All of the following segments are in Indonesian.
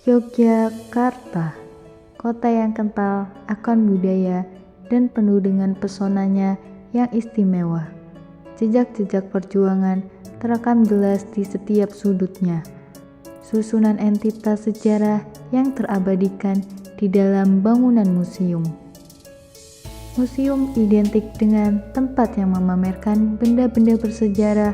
Yogyakarta, kota yang kental akan budaya dan penuh dengan pesonanya yang istimewa. Jejak-jejak perjuangan terekam jelas di setiap sudutnya. Susunan entitas sejarah yang terabadikan di dalam bangunan museum. Museum identik dengan tempat yang memamerkan benda-benda bersejarah,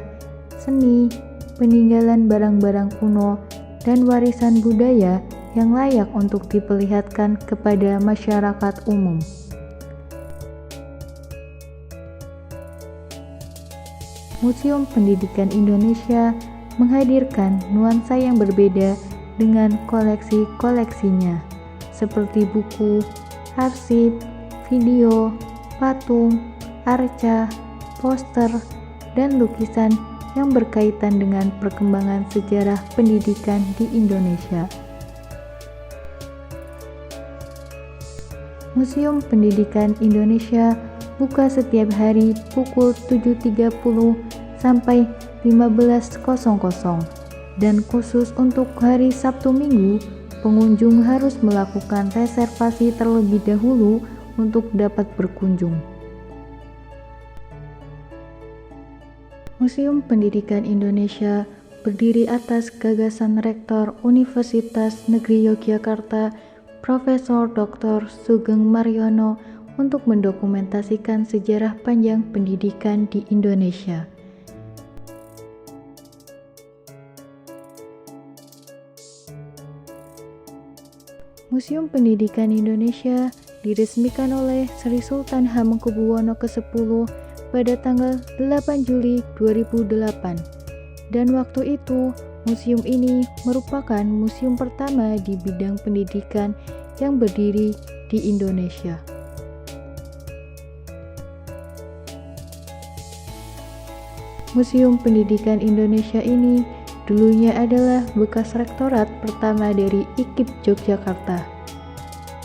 seni, peninggalan barang-barang kuno, dan warisan budaya yang layak untuk diperlihatkan kepada masyarakat umum. Museum Pendidikan Indonesia menghadirkan nuansa yang berbeda dengan koleksi-koleksinya, seperti buku, arsip, video, patung, arca, poster, dan lukisan yang berkaitan dengan perkembangan sejarah pendidikan di Indonesia. Museum Pendidikan Indonesia buka setiap hari pukul 7.30 sampai 15.00 dan khusus untuk hari Sabtu Minggu, pengunjung harus melakukan reservasi terlebih dahulu untuk dapat berkunjung. Museum Pendidikan Indonesia berdiri atas gagasan Rektor Universitas Negeri Yogyakarta, Profesor Dr. Sugeng Maryono untuk mendokumentasikan sejarah panjang pendidikan di Indonesia. Museum Pendidikan Indonesia diresmikan oleh Sri Sultan Hamengkubuwono ke-10 pada tanggal 8 Juli 2008, dan waktu itu museum ini merupakan museum pertama di bidang pendidikan yang berdiri di Indonesia. Museum Pendidikan Indonesia ini dulunya adalah bekas rektorat pertama dari IKIP Yogyakarta.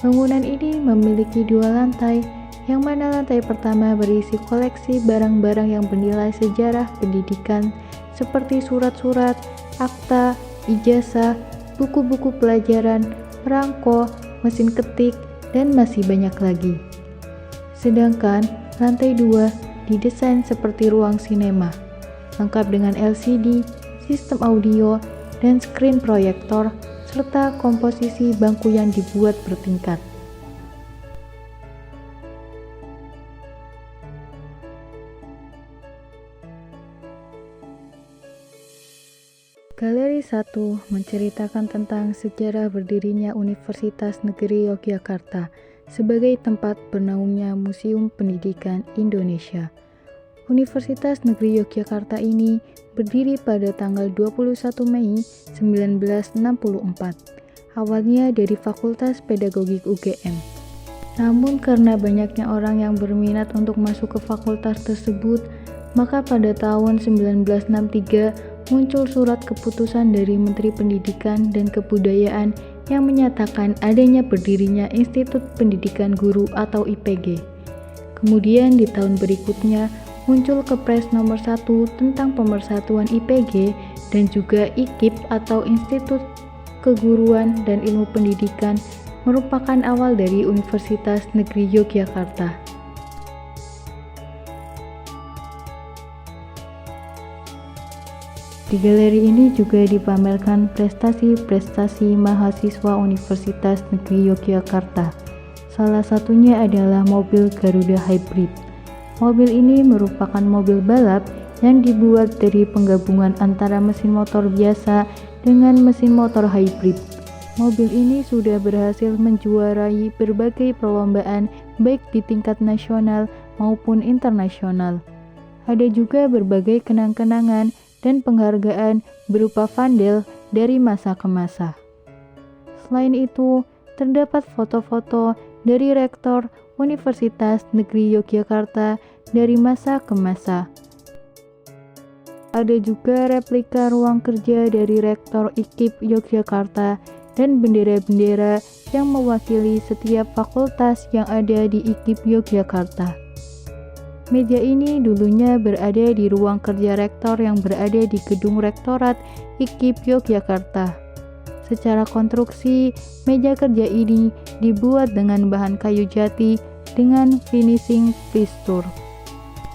Bangunan ini memiliki 2 lantai, yang mana lantai pertama berisi koleksi barang-barang yang bernilai sejarah pendidikan seperti surat-surat, akta, ijazah, buku-buku pelajaran, perangko, mesin ketik, dan masih banyak lagi. Sedangkan lantai 2 didesain seperti ruang sinema, lengkap dengan LCD, sistem audio, dan screen proyektor, serta komposisi bangku yang dibuat bertingkat. Galeri 1 menceritakan tentang sejarah berdirinya Universitas Negeri Yogyakarta sebagai tempat bernaungnya Museum Pendidikan Indonesia. Universitas Negeri Yogyakarta ini berdiri pada tanggal 21 Mei 1964, awalnya dari Fakultas Pedagogik UGM. Namun karena banyaknya orang yang berminat untuk masuk ke fakultas tersebut, maka pada tahun 1963 muncul surat keputusan dari Menteri Pendidikan dan Kebudayaan yang menyatakan adanya berdirinya Institut Pendidikan Guru atau IPG. Kemudian di tahun berikutnya muncul Kepres nomor 1 tentang pemersatuan IPG dan juga IKIP atau Institut Keguruan dan Ilmu Pendidikan merupakan awal dari Universitas Negeri Yogyakarta. Di galeri ini juga dipamerkan prestasi-prestasi mahasiswa Universitas Negeri Yogyakarta. Salah satunya adalah mobil Garuda Hybrid. Mobil ini merupakan mobil balap yang dibuat dari penggabungan antara mesin motor biasa dengan mesin motor hybrid. Mobil ini sudah berhasil menjuarai berbagai perlombaan baik di tingkat nasional maupun internasional. Ada juga berbagai kenang-kenangan dan penghargaan berupa vandel dari masa ke masa. Selain itu, terdapat foto-foto dari Rektor Universitas Negeri Yogyakarta dari masa ke masa. Ada juga replika ruang kerja dari Rektor IKIP Yogyakarta dan bendera-bendera yang mewakili setiap fakultas yang ada di IKIP Yogyakarta. Meja ini dulunya berada di ruang kerja rektor yang berada di gedung Rektorat IKIP Yogyakarta. Secara konstruksi, meja kerja ini dibuat dengan bahan kayu jati dengan finishing plistur.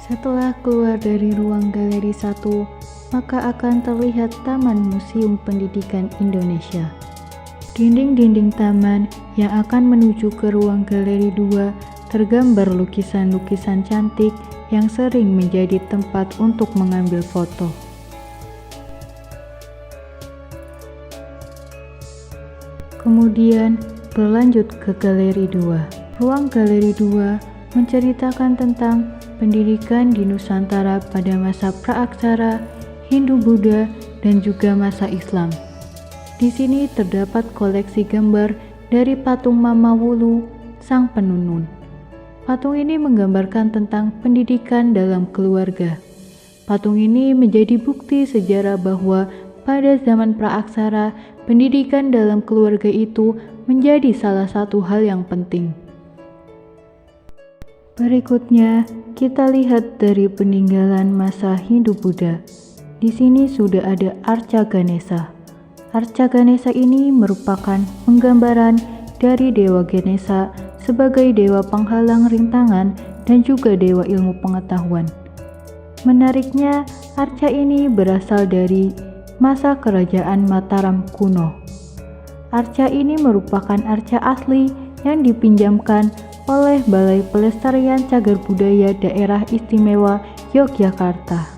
Setelah keluar dari ruang galeri 1, maka akan terlihat Taman Museum Pendidikan Indonesia. Dinding-dinding taman yang akan menuju ke ruang galeri 2 tergambar lukisan-lukisan cantik yang sering menjadi tempat untuk mengambil foto. Kemudian berlanjut ke galeri 2. Ruang galeri 2 menceritakan tentang pendidikan di Nusantara pada masa praaksara, Hindu-Buddha, dan juga masa Islam. Di sini terdapat koleksi gambar dari patung Mama Wulu, sang penunun. Patung ini menggambarkan tentang pendidikan dalam keluarga. Patung ini menjadi bukti sejarah bahwa pada zaman praaksara, pendidikan dalam keluarga itu menjadi salah satu hal yang penting. Berikutnya, kita lihat dari peninggalan masa Hindu-Buddha. Di sini sudah ada Arca Ganesha. Arca Ganesha ini merupakan penggambaran dari Dewa Ganesha sebagai dewa penghalang rintangan dan juga dewa ilmu pengetahuan. Menariknya, arca ini berasal dari masa kerajaan Mataram kuno. Arca ini merupakan arca asli yang dipinjamkan oleh Balai Pelestarian Cagar Budaya Daerah Istimewa Yogyakarta.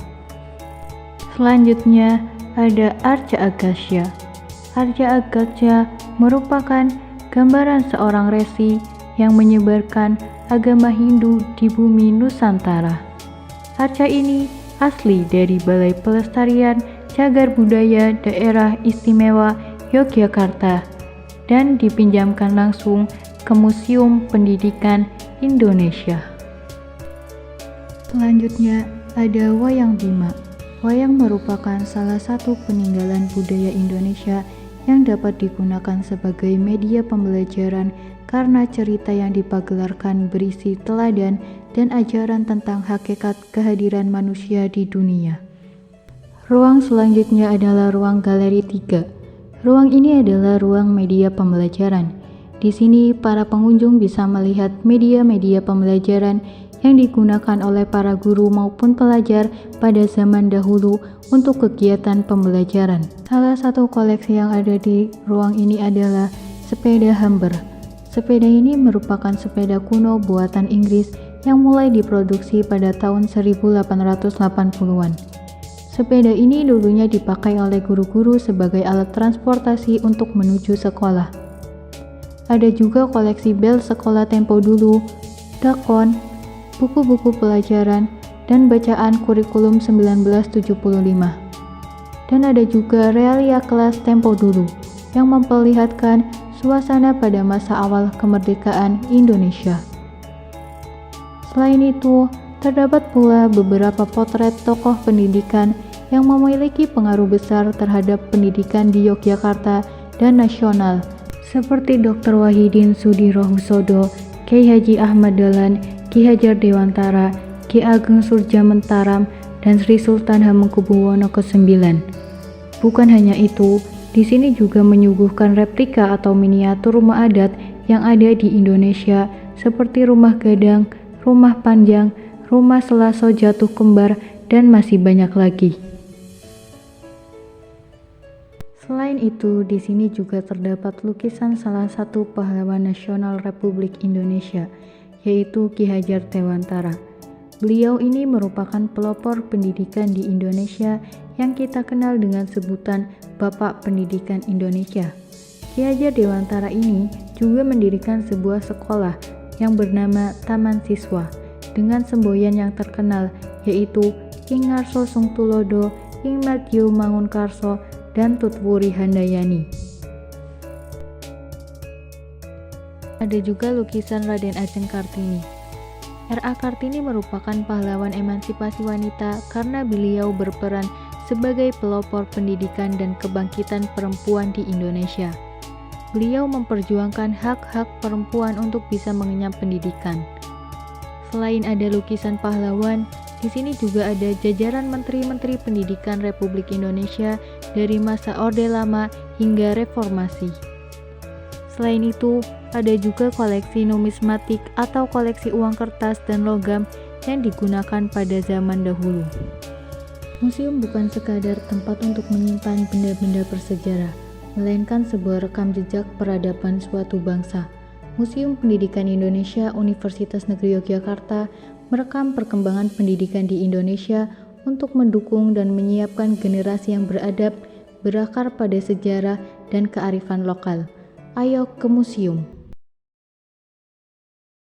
Selanjutnya ada Arca Agastya. Arca Agastya merupakan gambaran seorang resi yang menyebarkan agama Hindu di bumi Nusantara. Arca ini asli dari Balai Pelestarian Cagar Budaya Daerah Istimewa Yogyakarta dan dipinjamkan langsung ke Museum Pendidikan Indonesia. Selanjutnya ada Wayang Bima. Wayang merupakan salah satu peninggalan budaya Indonesia yang dapat digunakan sebagai media pembelajaran karena cerita yang dipagelarkan berisi teladan dan ajaran tentang hakikat kehadiran manusia di dunia. Ruang selanjutnya adalah ruang galeri 3. Ruang ini adalah ruang media pembelajaran. Di sini, para pengunjung bisa melihat media-media pembelajaran yang digunakan oleh para guru maupun pelajar pada zaman dahulu untuk kegiatan pembelajaran. Salah satu koleksi yang ada di ruang ini adalah sepeda Humber. Sepeda ini merupakan sepeda kuno buatan Inggris yang mulai diproduksi pada tahun 1880-an. Sepeda ini dulunya dipakai oleh guru-guru sebagai alat transportasi untuk menuju sekolah. Ada juga koleksi bel sekolah tempo dulu, dakon, buku-buku pelajaran, dan bacaan kurikulum 1975. Dan ada juga realia kelas tempo dulu yang memperlihatkan suasana pada masa awal kemerdekaan Indonesia. Selain itu, terdapat pula beberapa potret tokoh pendidikan yang memiliki pengaruh besar terhadap pendidikan di Yogyakarta dan nasional, seperti Dr. Wahidin Sudirohusodo, Kyai Haji Ahmad Dahlan, Ki Hajar Dewantara, Ki Ageng Surjamentaram, dan Sri Sultan Hamengkubuwono ke-9. Bukan hanya itu, di sini juga menyuguhkan replika atau miniatur rumah adat yang ada di Indonesia seperti rumah gadang, rumah panjang, rumah selaso jatuh kembar, dan masih banyak lagi. Selain itu, di sini juga terdapat lukisan salah satu pahlawan nasional Republik Indonesia, yaitu Ki Hajar Dewantara. Beliau ini merupakan pelopor pendidikan di Indonesia yang kita kenal dengan sebutan Bapak Pendidikan Indonesia. Ki Hajar Dewantara ini juga mendirikan sebuah sekolah yang bernama Taman Siswa dengan semboyan yang terkenal, yaitu Ing Ngarso Sungtulodo, Ing Madyo Mangunkarso, dan Tutwuri Handayani. Ada juga lukisan Raden Ajeng Kartini. R.A. Kartini merupakan pahlawan emansipasi wanita karena beliau berperan sebagai pelopor pendidikan dan kebangkitan perempuan di Indonesia. Beliau memperjuangkan hak-hak perempuan untuk bisa mengenyam pendidikan. Selain ada lukisan pahlawan, di sini juga ada jajaran menteri-menteri pendidikan Republik Indonesia dari masa Orde Lama hingga Reformasi. Selain itu, ada juga koleksi numismatik atau koleksi uang kertas dan logam yang digunakan pada zaman dahulu. Museum bukan sekadar tempat untuk menyimpan benda-benda bersejarah, melainkan sebuah rekam jejak peradaban suatu bangsa. Museum Pendidikan Indonesia Universitas Negeri Yogyakarta merekam perkembangan pendidikan di Indonesia untuk mendukung dan menyiapkan generasi yang beradab, berakar pada sejarah dan kearifan lokal. Ayo ke museum.